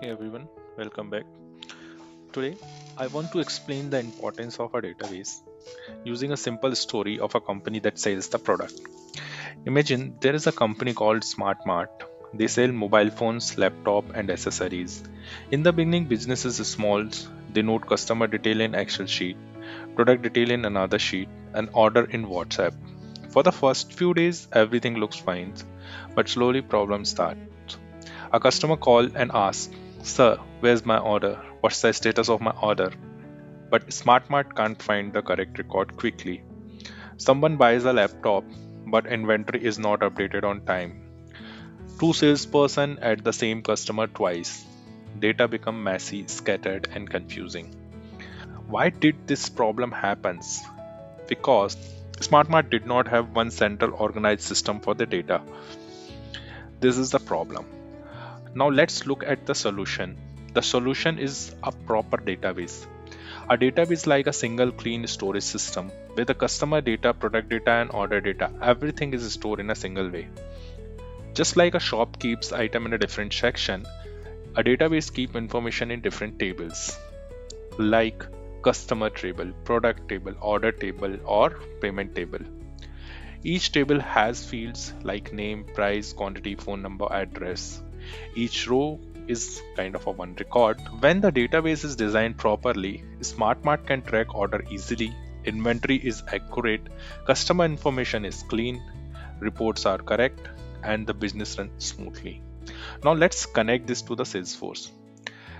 Hey everyone, welcome back. Today, I want to explain the importance of a database using a simple story of a company that sells the product. Imagine there is a company called SmartMart. They sell mobile phones, laptop, and accessories. In the beginning, business is small. They note customer detail in Excel sheet, product detail in another sheet, and order in WhatsApp. For the first few days, everything looks fine, but slowly problems start. A customer call and ask, "Sir, where's my order? What's the status of my order?" But SmartMart can't find the correct record quickly. Someone buys a laptop, but inventory is not updated on time. Two salesperson at the same customer twice. Data become messy, scattered, and confusing. Why did this problem happens? Because SmartMart did not have one central organized system for the data. This is the problem. Now let's look at the solution. The solution is a proper database. A database like a single clean storage system where the customer data, product data, and order data, everything is stored in a single way. Just like a shop keeps item in a different section, a database keep information in different tables like customer table, product table, order table, or payment table. Each table has fields like name, price, quantity, phone number, address. Each row is kind of a one record. When the database is designed properly, SmartMart can track order easily, inventory is accurate, customer information is clean, reports are correct, and the business runs smoothly. Now let's connect this to the Salesforce.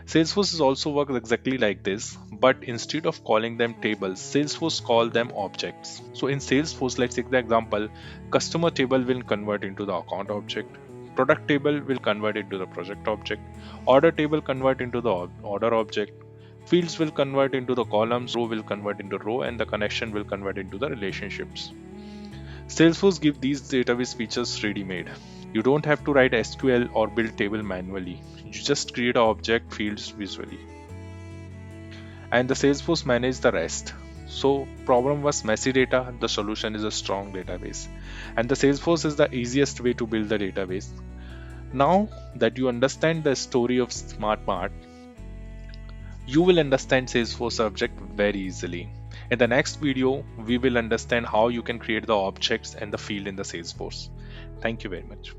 Salesforce is also works exactly like this, but instead of calling them tables, Salesforce call them objects. So in Salesforce, let's take the example, customer table will convert into the account object, product table will convert into the project object, order table convert into the order object, fields will convert into the columns, row will convert into row, and the connection will convert into the relationships. Salesforce give these database features ready-made. You don't have to write SQL or build table manually. You just create a object fields visually. And the Salesforce manage the rest. So problem was messy data, the solution is a strong database. And the Salesforce is the easiest way to build the database. Now that you understand the story of SmartMart, you will understand Salesforce object very easily. In the next video, we will understand how you can create the objects and the field in the Salesforce. Thank you very much.